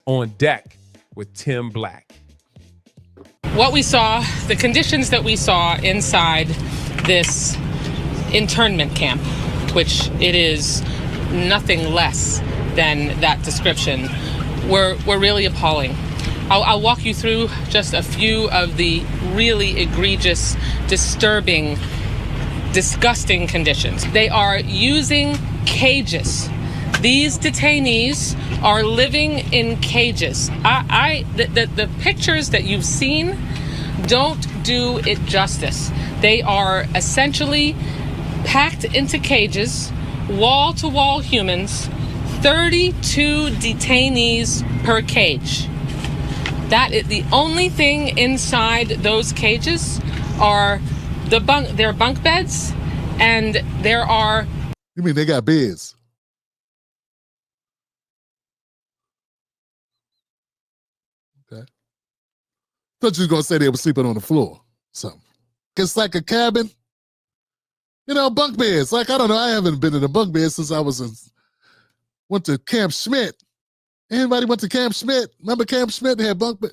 On Deck with Tim Black. What we saw, the conditions that we saw inside this internment camp, which it is nothing less than that description, were really appalling. I'll walk you through just a few of the really egregious, disturbing, disgusting conditions. They are using cages. These detainees are living in cages. The pictures that you've seen don't do it justice. They are essentially packed into cages, wall-to-wall humans, 32 detainees per cage. That is the only thing inside those cages are their bunk beds, and there are... You mean they got beds? Okay. Thought you was gonna say they were sleeping on the floor. Something. It's like a cabin. You know, bunk beds. Like, I don't know, I haven't been in a bunk bed since I went to Camp Schmidt. Anybody went to Camp Schmidt? Remember Camp Schmidt? They had bunk bed.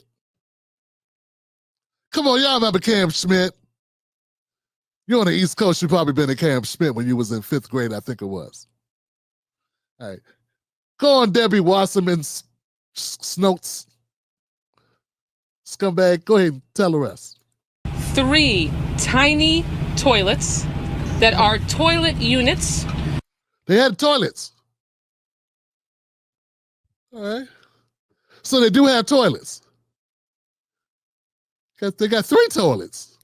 Come on, y'all remember Camp Schmidt? You're on the East Coast, you probably been to Camp Schmidt when you was in 5th grade, I think it was. All right. Go on, Debbie Wasserman Schultz. Scumbag, go ahead and tell the rest. 3 tiny toilets that are toilet units. They had toilets. All right. So they do have toilets. They got 3 toilets.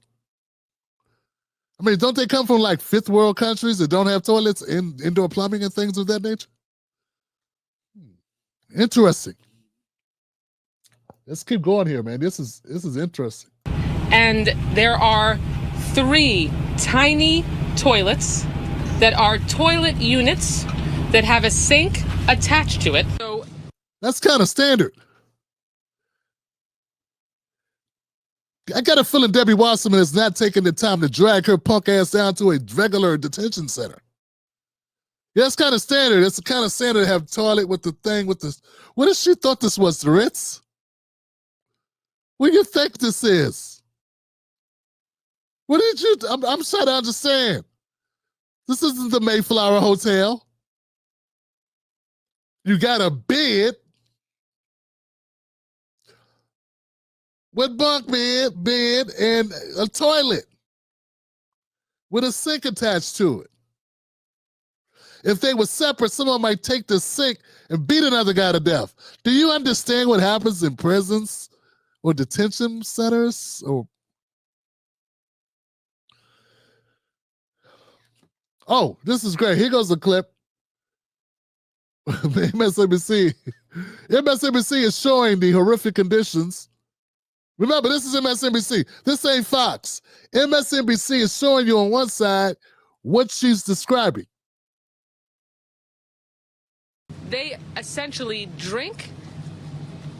I mean, don't they come from like 5th world countries that don't have toilets and indoor plumbing and things of that nature? Interesting. Let's keep going here, man. This is interesting. And there are 3 tiny toilets that are toilet units that have a sink attached to it. So that's kind of standard. I got a feeling Debbie Wasserman is not taking the time to drag her punk ass down to a regular detention center. Yeah, it's kind of standard. It's kind of standard to have toilet with the thing with the... What if she thought this was the Ritz? What do you think this is? What did you... I'm trying to understand. This isn't the Mayflower Hotel. You got a bed with bunk bed, and a toilet with a sink attached to it. If they were separate, someone might take the sink and beat another guy to death. Do you understand what happens in prisons or detention centers? Oh, this is great. Here goes a clip. MSNBC is showing the horrific conditions. Remember, this is MSNBC. This ain't Fox. MSNBC is showing you on one side what she's describing. they essentially drink,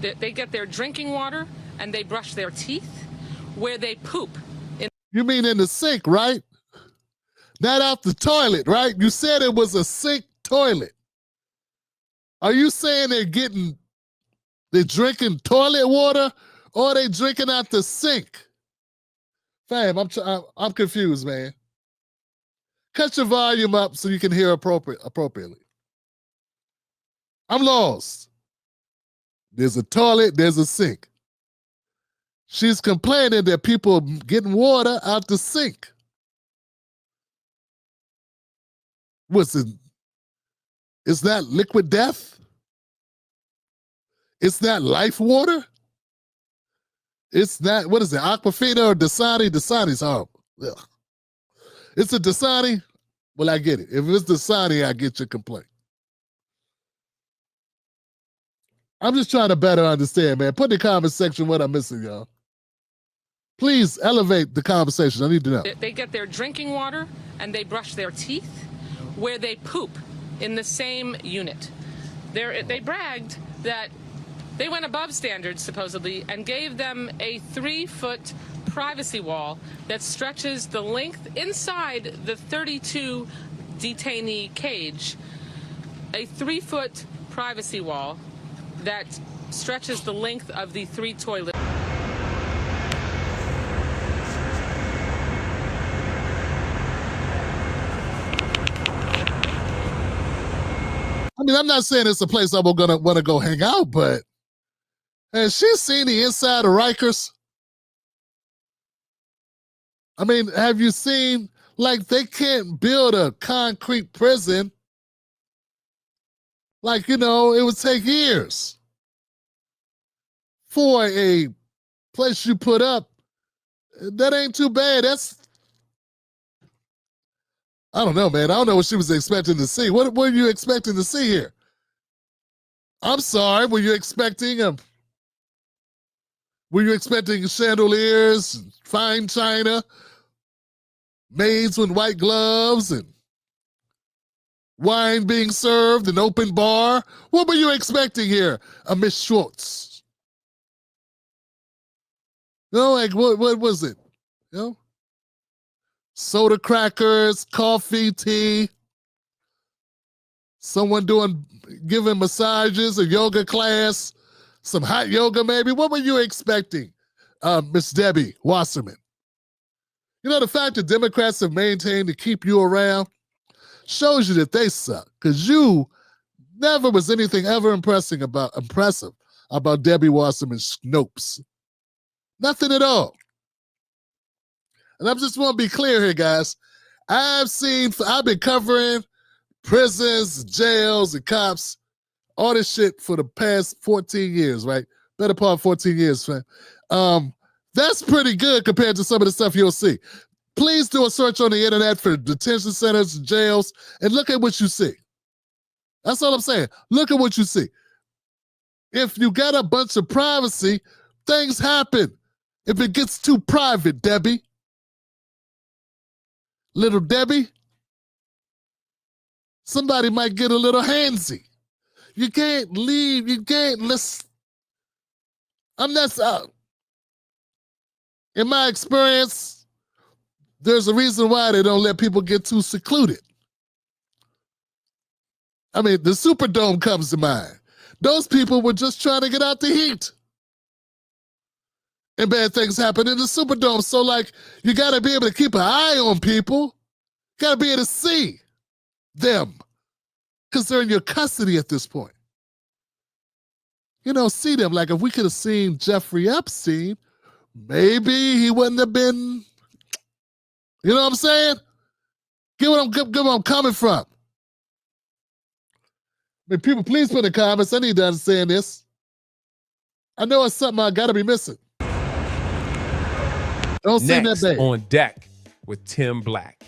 they get their drinking water, and they brush their teeth where they poop. You mean in the sink, right? Not out the toilet, right? You said it was a sink toilet. Are you saying they're drinking toilet water, or are they drinking out the sink? Fam, I'm confused, man. Cut your volume up so you can hear appropriately. I'm lost. There's a toilet, there's a sink. She's complaining that people are getting water out the sink. What's it? It's not liquid death? It's not life water? It's not, what is it, Aquafina or Dasani? Dasani's horrible. Ugh. It's a Dasani? Well, I get it. If it's Dasani, I get your complaint. I'm just trying to better understand, man. Put in the comment section what I'm missing, y'all. Please elevate the conversation. I need to know. They get their drinking water and they brush their teeth where they poop in the same unit. They bragged that they went above standards, supposedly, and gave them a 3-foot privacy wall that stretches the length inside the 32 detainee cage. A 3-foot privacy wall that stretches the length of the 3 toilets. I mean, I'm not saying it's a place I'm gonna want to go hang out, but has she seen the inside of Rikers? I mean, have you seen, like, they can't build a concrete prison. Like, you know, it would take years for a place you put up. That ain't too bad. I don't know, man. I don't know what she was expecting to see. What were you expecting to see here? I'm sorry. Were you expecting chandeliers, fine china, maids with white gloves, and wine being served, an open bar? What were you expecting here, Miss Schultz? You know, like what was it? You know? Soda crackers, coffee, tea, someone giving massages, a yoga class, some hot yoga maybe. What were you expecting, Miss Debbie Wasserman? You know, the fact that Democrats have maintained to keep you around shows you that they suck, because you never was anything ever impressive about Debbie Wasserman Snopes. Nothing at all. And I just want to be clear here, guys. I've been covering prisons, jails, and cops, all this shit for the past 14 years, right? Better part of 14 years, fam. That's pretty good compared to some of the stuff you'll see. Please do a search on the internet for detention centers, jails, and look at what you see. That's all I'm saying. Look at what you see. If you got a bunch of privacy, things happen. If it gets too private, Debbie, little Debbie, somebody might get a little handsy. You can't leave. You can't listen. In my experience, there's a reason why they don't let people get too secluded. I mean, the Superdome comes to mind. Those people were just trying to get out the heat. And bad things happen in the Superdome. So, like, you got to be able to keep an eye on people. You got to be able to see them, because they're in your custody at this point. You know, see them. Like, if we could have seen Jeffrey Epstein, maybe he wouldn't have been, you know what I'm saying? Get what I'm coming from. I mean, people, please put in the comments. I need to understand this. I know it's something I got to be missing. Don't seem that Next bad. on deck with Tim Black.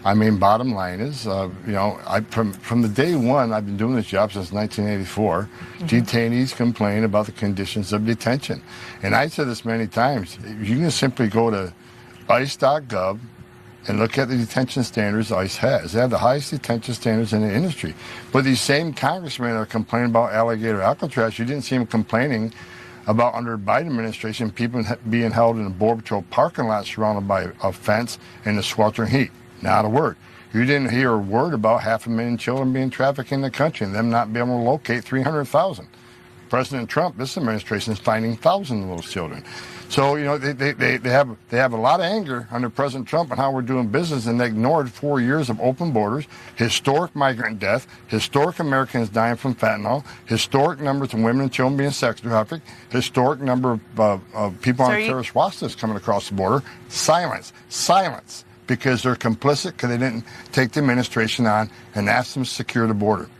I mean, bottom line is, from the day one, I've been doing this job since 1984. Detainees complain about the conditions of detention. And I said this many times, you can simply go to ice.gov and look at the detention standards ICE has. They have the highest detention standards in the industry. But these same congressmen are complaining about alligator Alcatraz. You didn't see them complaining about, under the Biden administration, people being held in a Border Patrol parking lot surrounded by a fence in the sweltering heat. Not a word. You didn't hear a word about 500,000 children being trafficked in the country and them not being able to locate 300,000. President Trump, this administration, is finding thousands of those children. So, you know, they have a lot of anger under President Trump on how we're doing business, and they ignored 4 years of open borders, historic migrant death, historic Americans dying from fentanyl, historic numbers of women and children being sex trafficked, historic number of people on terrorist watch lists coming across the border. Silence. Because they're complicit, because they didn't take the administration on and ask them to secure the border.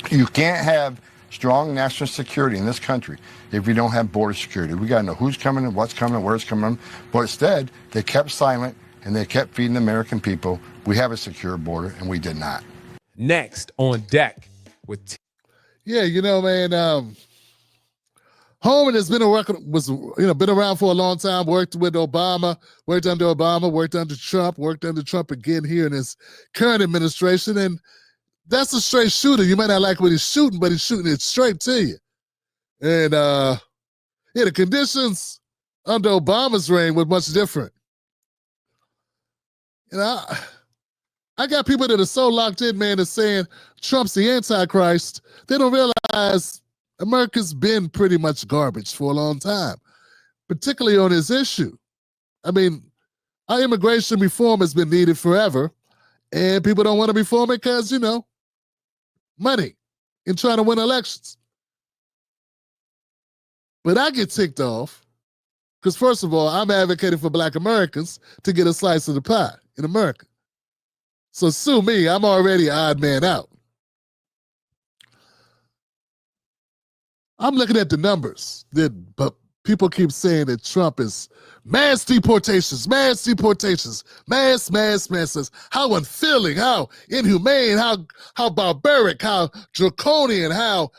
You can't have strong national security in this country if we don't have border security. We got to know who's coming and what's coming, where it's coming. But instead, they kept silent and they kept feeding the American people, we have a secure border, and we did not. Next on deck with Yeah, you know, man, Holman has been been around for a long time, worked with Obama, worked under Obama, worked under Trump again here in his current administration. And that's a straight shooter. You might not like what he's shooting, but he's shooting it straight to you. And the conditions under Obama's reign were much different. You know, I got people that are so locked in, man, that's saying Trump's the Antichrist. They don't realize America's been pretty much garbage for a long time, particularly on this issue. I mean, our immigration reform has been needed forever, and people don't want to reform it because, money in trying to win elections. But I get ticked off because, first of all, I'm advocating for Black Americans to get a slice of the pie in America. So sue me, I'm already odd man out. I'm looking at the numbers but people keep saying that Trump is mass deportations, mass. How unfeeling, how inhumane, how barbaric, how draconian, how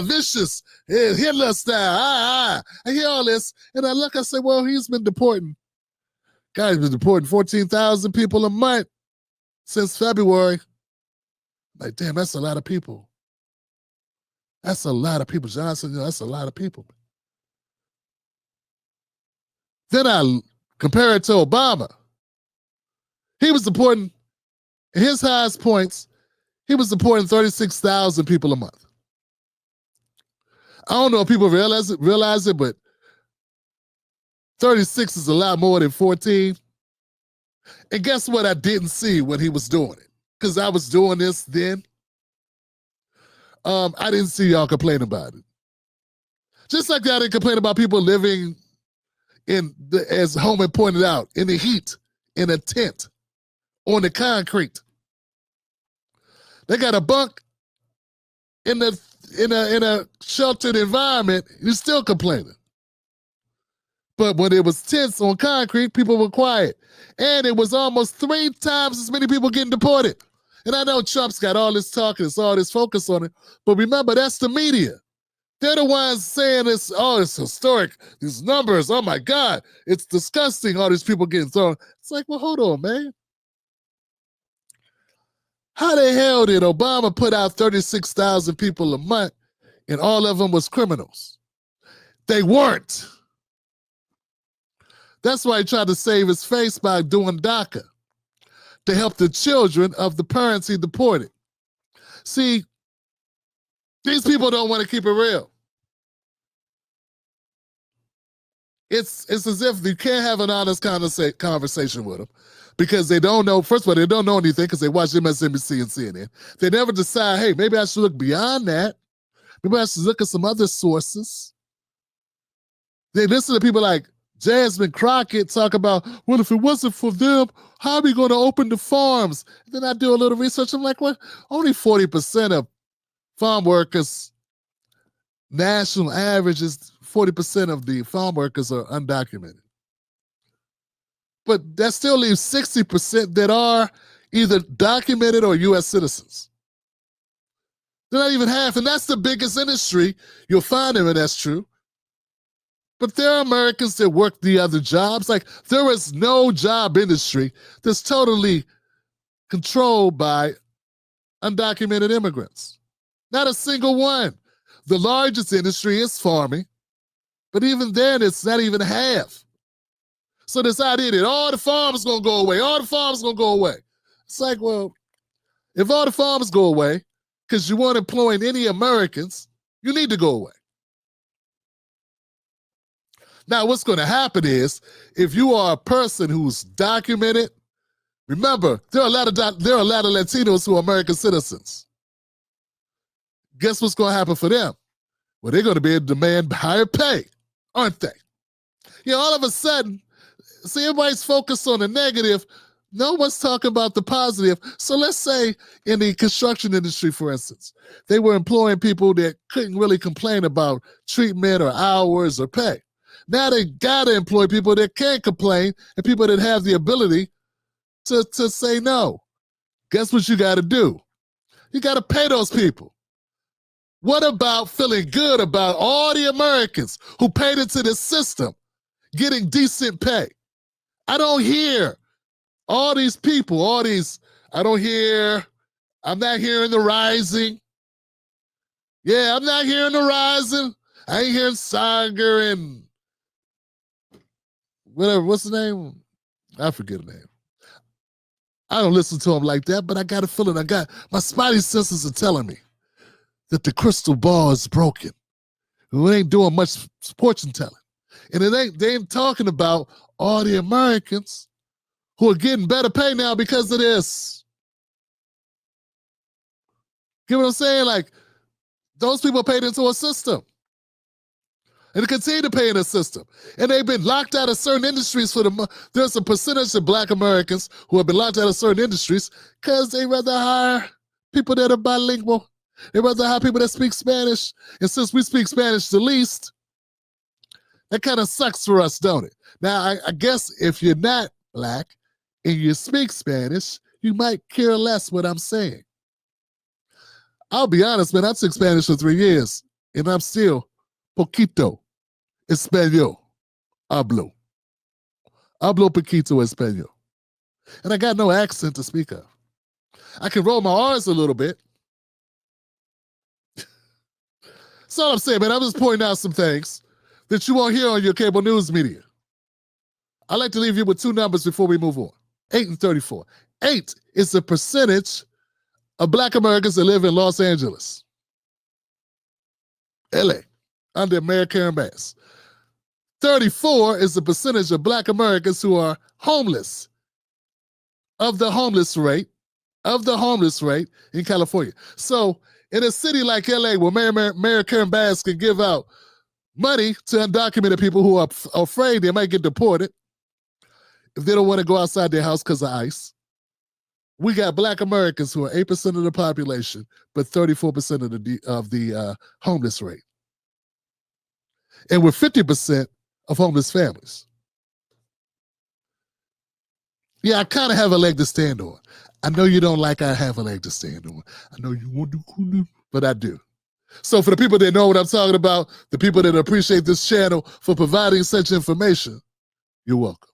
vicious, Hitler style. I hear all this, and I say, well, he's been deporting. Guy's been deporting 14,000 people a month since February. Like, damn, that's a lot of people. That's a lot of people. Johnson, that's a lot of people. Then I compare it to Obama. He was deporting, at his highest points, he was deporting 36,000 people a month. I don't know if people realize it, but 36 is a lot more than 14. And guess what I didn't see when he was doing it? Because I was doing this then. I didn't see y'all complain about it. Just like I didn't complain about people living as Holman pointed out, in the heat, in a tent, on the concrete. They got a bunk in a sheltered environment. You're still complaining. But when it was tents on concrete, people were quiet. And it was almost 3 times as many people getting deported. And I know Trump's got all this talk and all this focus on it, but remember, that's the media. They're the ones saying this, it's historic, these numbers, oh my God, it's disgusting, all these people getting thrown. It's like, well, hold on, man. How the hell did Obama put out 36,000 people a month and all of them was criminals? They weren't. That's why he tried to save his face by doing DACA, to help the children of the parents he deported. See, these people don't want to keep it real. It's as if you can't have an honest conversation with them because they don't know, first of all, they don't know anything because they watch MSNBC and CNN. They never decide, hey, maybe I should look beyond that. Maybe I should look at some other sources. They listen to people like Jasmine Crockett talk about, well, if it wasn't for them, how are we going to open the farms? And then I do a little research. I'm like, what? Only 40% of farm workers, national average is 40% of the farm workers are undocumented. But that still leaves 60% that are either documented or U.S. citizens. They're not even half, and that's the biggest industry. You'll find them, and that's true. But there are Americans that work the other jobs. Like, there is no job industry that's totally controlled by undocumented immigrants. Not a single one. The largest industry is farming, but even then, it's not even half. So this idea that all the farms going to go away, It's like, well, if all the farms go away because you weren't employing any Americans, you need to go away. Now, what's going to happen is, if you are a person who's documented, remember, there are a lot of Latinos who are American citizens. Guess what's going to happen for them? Well, they're going to be able to demand higher pay, aren't they? All of a sudden, see, everybody's focused on the negative. No one's talking about the positive. So let's say in the construction industry, for instance, they were employing people that couldn't really complain about treatment or hours or pay. Now they got to employ people that can't complain and people that have the ability to say no. Guess what you got to do? You got to pay those people. What about feeling good about all the Americans who paid into this system getting decent pay? I don't hear all these people, I'm not hearing the rising. Yeah, I'm not hearing the rising. I ain't hearing Sanger and whatever, what's the name? I forget the name. I don't listen to him like that, but I got a feeling my spidey senses are telling me that the crystal ball is broken who ain't doing much fortune telling. And they ain't talking about all the Americans who are getting better pay now because of this. Get what I'm saying? Like, those people paid into a system. And they continue to pay in a system. And they've been locked out of certain industries there's a percentage of Black Americans who have been locked out of certain industries because they rather hire people that are bilingual. They rather hire people that speak Spanish. And since we speak Spanish the least, that kind of sucks for us, don't it? Now, I guess if you're not Black and you speak Spanish, you might care less what I'm saying. I'll be honest, man, I took Spanish for 3 years, and I'm still poquito español. Hablo poquito español. And I got no accent to speak of. I can roll my R's a little bit. That's all I'm saying, man. I'm just pointing out some things that you won't hear on your cable news media. I'd like to leave you with two numbers before we move on. 8 and 34. 8 is the percentage of Black Americans that live in Los Angeles, LA, under Mayor Karen Bass. 34 is the percentage of Black Americans who are homeless, of the homeless rate in California. So in a city like LA, where Mayor Karen Bass can give out money to undocumented people who are afraid they might get deported if they don't want to go outside their house because of ICE, we got Black Americans who are 8% of the population, but 34% of the homeless rate. And we're 50% of homeless families. Yeah, I kind of have a leg to stand on. I know you don't like I have a leg to stand on. I know you want to, but I do. So for the people that know what I'm talking about, the people that appreciate this channel for providing such information, you're welcome.